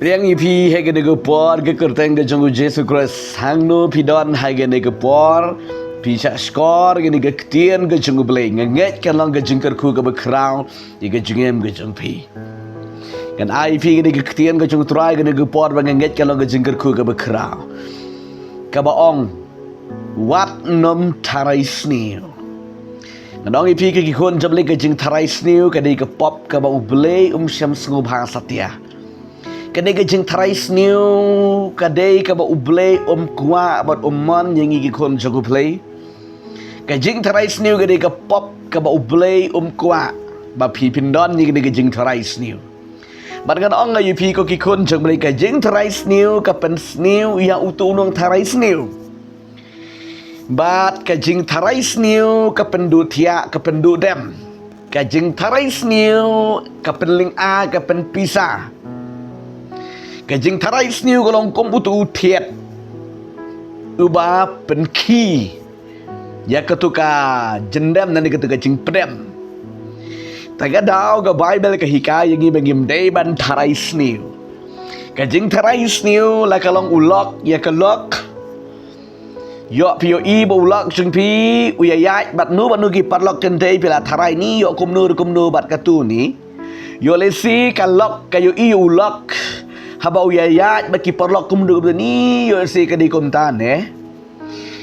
Riang ipi hai gede gepor ke kerteng ke jonggu Yesus Kristus hangno pidon hai gede gepor pisah skor gede ke ketien ke jonggu belai ngenget kan long ke jengker ku ke bekrau di ke jengem ke jong pi kan ipi gede ke ketien ke jonggu trai gede gepor ngenget kan long ke jengker ku ke bekrau ka baong wat nom tarai sniu ngadong ipi ke kikon jable ke jeng tarai sniu ke di ke pop ke ba ublei syam sengu bhang satya kadai ke jeng tarai sniu kadai ke ba ublei kuat bat man yang igi kon jago play ke jeng tarai sniu kadai ke pop ke ba ublei kuat ba pi pindon yang kadai ke jeng tarai sniu bat kan ong ayu pi ko ki kon jago play ke jeng tarai sniu ke pen sniu ya utu unong tarai sniu bat ke jeng tarai sniu ke pendu tia ke pendu dem ke jeng tarai sniu ke penling a ke pen pisah ke jeng tarai sniu kolong komputu tiet uba penki ya ketuka jendam nanti ketuka jeng pedem taga dau ke bible ke hikaya yang bangim day ban tarai sniu ke jeng tarai sniu la kalong ulok ya kelok yo pio i bo ulok jeng pi uyayat bat nu ki patlok jendai pila tarai ni yo kumnu bat katu ni yo lesi kalok kayo i ulok haba uyayat baki perlok kumdu ni yo si ke di kumtan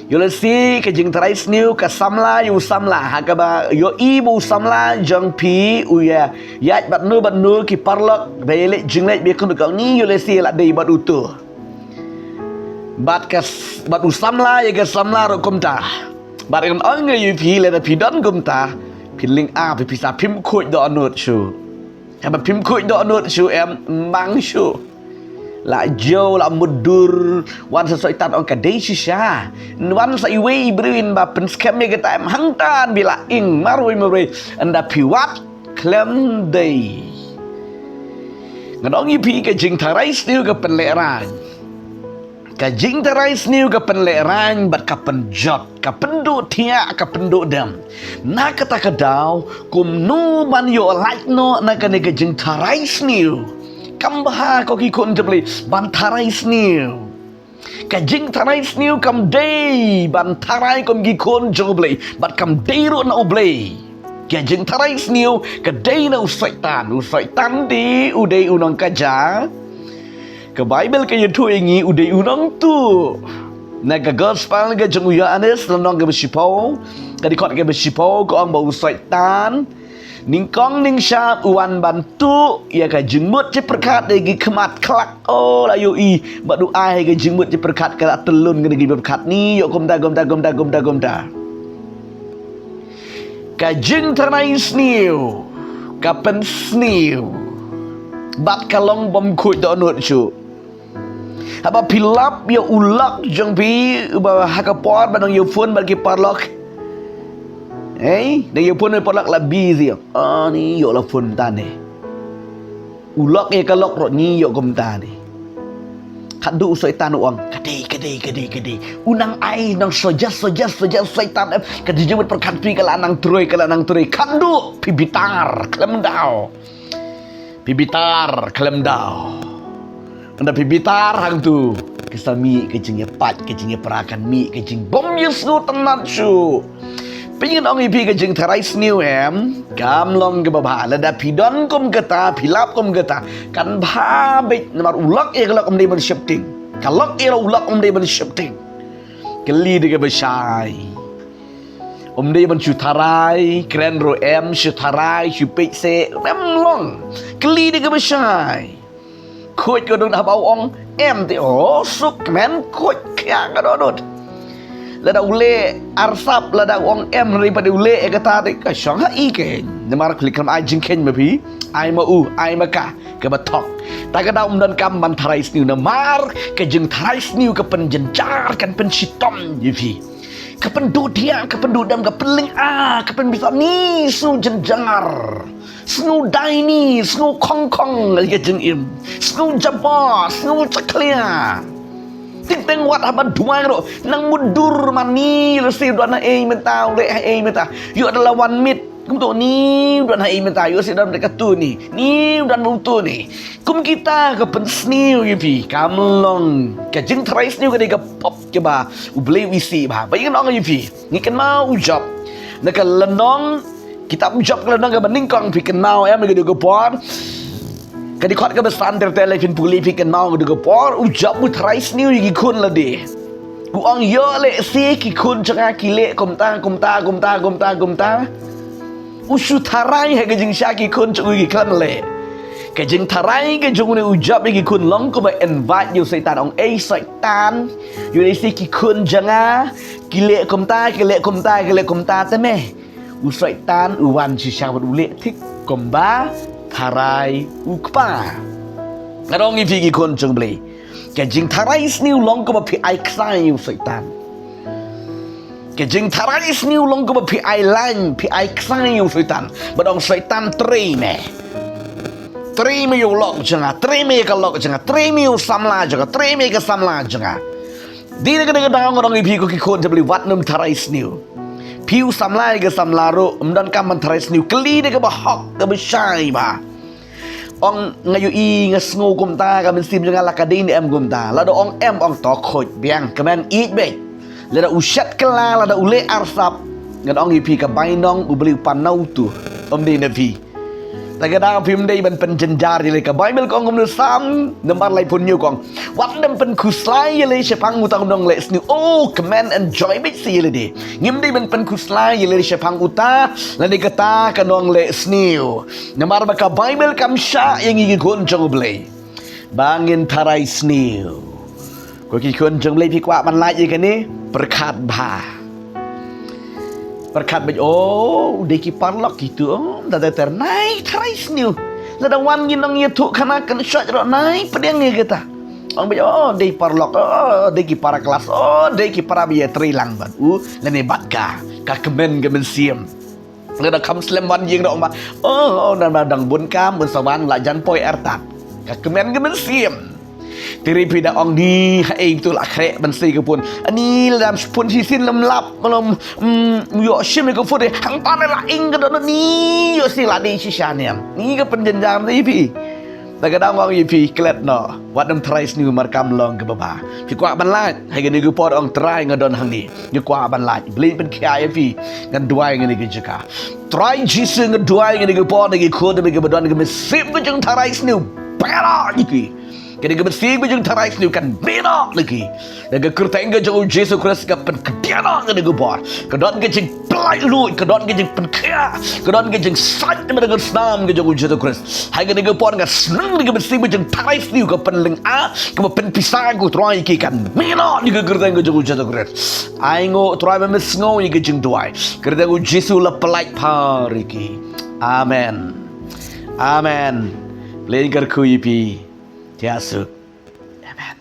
yo si ke jing tarai sniu ka samla yu samla hakaba yo ibu samla jang pi uya yat bat nu ki perlok bele jinglek be kun kal ni yo si la dei bat utu bat usamla ya ke samla ro kumta bat kan ong yu pi le da pi don kumta piling a pi pisa pim khoi do anut chu haba pim khoi do anut chu em mang chu la jo la mudur wan sesoi tat on kadai shisha wan sa iwe bruin ba pen scam me kata hangtan bila ing maroi anda piwat klem dei ngadong ipi ke jing tarai sniu ke penleran ka jing tarai sniu ke penleran bat ka penjot ka pendu tia ka pendu dam na kata kadau kum nu man yo like no na ka ne ke jing tarai sniu kambaha ko ki kon jable bantarai sniu ka jing tarai sniu kam day bantarai kom gi kon joble bat kam day ro na oble ka jing tarai sniu ka day na usaitan di udai unang kaja ka bible ka yutu ingi udai unang tu na ka gospel ka jung Yohanes lanong ka besipo ka dikot ka besipo ko ang ba usaitan ningkong ning syap uan bantu ya ka jengmut je perkat lagi kemat kelak oh layu i badu ai ka jengmut je perkat kala telun ke lagi perkat ni yo gomda ka jeng tarai sniu ka pen sniu bat kalong bom kut do nut chu aba pilap yo ulak jeng pi ba hakapor badang yo phone bagi parlok dan ia pun polak labi dia. Ni yo la pun tane. Ulok ye kalok ro ni yo gom tane. Kadu syaitan uang. Kade. Unang ai nang sojas syaitan. Kadi jemut perkatpi kala nang troi. Kadu pibitar klem dau. Anda pibitar hang tu. Kesal mi kejing pat kejing perakan mi kejing bom yesu tenan su. Pengen ong ipi ke jeng tarai sniu kamlong ke babha lada pidon kom kata pilap kom kata kan babit namar ulak kalok om dei shifting kalok ulak om dei shifting keli de ke besai om dei tarai kren ro tarai chupik se long keli de ke besai khoi ko dong habau ong te suk men khoi kya ka dodot lada ule arsap lada wong daripada ule kata de ka syang ha ike namar klikam ajing ken mapi ai ma ka ke batok tagada dan kam ban tarai sniu namar ke jeng tarai sniu ke penjenjar kan pensitom yifi ke pendu dia ke pendu dam ke peling a ke pen bisa ni su jenjar snu dai ni snu kong ke jeng im snu japa snu ceklia ting wat haban duang nang mudur mani resi dana mentau le menta yo adalah one mit Kumto ni dan hai mentayo si dalam dekat tu ni dan mutu ni kum kita ke pensniu yipi kamlong ke jing trais niu ke dega pop ke ba uble wisi ba bayin ong yipi ni kan mau ujab nak lenong kita ujab ke lenong ke beningkong pi kan mau em ke dega por ke di khot ke besan telefon puli pi kan mau ke dega por ujab mu trais niu gi kun la de ku ong yo le si ki kun changa ki le kum ta usu tarai hai ke jing syaki kun chu gi kan le ke jing tarai ke jung ne ujab gi kun long ko ba invite you satan ong satan you ni si ki kun janga ki le kum ta te me u satan u wan chi sha u le thik kum ba tarai u kpa ngarong gi kun chung ble ke jing tarai sniu long ko ba pi ai ksai u satan ke jing tarai sniu long ko ba pi ai lan pi ai ksai u satan badong satan tre me u lok janga tre me ka lok janga tre me u samla janga tre me ka samla janga di ne ka dang ngorong pi ko ki kon te bli wat num tarai sniu pi u samla ga samla ro mdan kam man tarai sniu kli ne ka ba hok ka ba shai ba ong ngayu i ngasngo kum ta ka men sim janga la ka din em kum ta la do ong em ong to khoj biang ka men eat be lada ushat kala lada ule arsap ngan ong ipi ka bainong ubeli panau tu di nabi tagadang phim đây ban pen jenjar le ka bible kong ngom sam nambar lai pun nyu kong wat dem pen kuslai le sepang utang dong le snu command enjoy bit si le di ngim dei ban pen kuslai le sepang uta la ni kata ka dong le snu nambar ba ka bible kam sha yang gi kon jong ble bangin tarai snu ko ki kon jong ble pi kwa ban lai ye kan ni berkat baju deki parlok gitu dah ternai trais new lada wan ginong ye tu kana kan shot ro nai pedeng ye kita ong baju deki parlok deki para kelas deki para biye trilang ban lene batka ka kemen siam lada kam slam wan yeng ro ba dan badang bun kam bun sawan la jan poi ertat ka kemen siam tiri pida ong di hai tu la kre ban sei ke pun ani lam pun sisin lam lap malom yo shim ke fu de hang pa la ing ke don ni yo si la di si sha niam ni ke penjenjam ni pi ta ka dang ong yi pi klet no wat dam trais ni mar kam long ke baba pi kwa ban la hai ke ni ke pot ong trai ngadon hang ni ni kwa ban la blin pen khai pi ngan duai ngani ke jaka trai jisu ngadduai ngani ke pot ni ke khod ni ke badon ke sip ke jung trais ni pera ni kini kebersih bujung tarai sini kan bina lagi. Dengan kertain ke jauh Yesus Kristus ke penkediana ke dengan bar. Kedon ke jeng pelai luit, kedon ke jeng penkia, kedon ke jeng sait dengan senam ke jauh Yesus Kristus. Hai ke dengan bar dengan senang dengan bersih bujung tarai sini ke penling a, ke penpisah ke terai ke kan bina dengan kertain ke jauh Yesus Kristus. Aingo terai memesngau ke jeng duai. Kertain ke Yesus la pelai pariki. Amen. Amen. Lain kerku ipi. Tiasuk. Amen.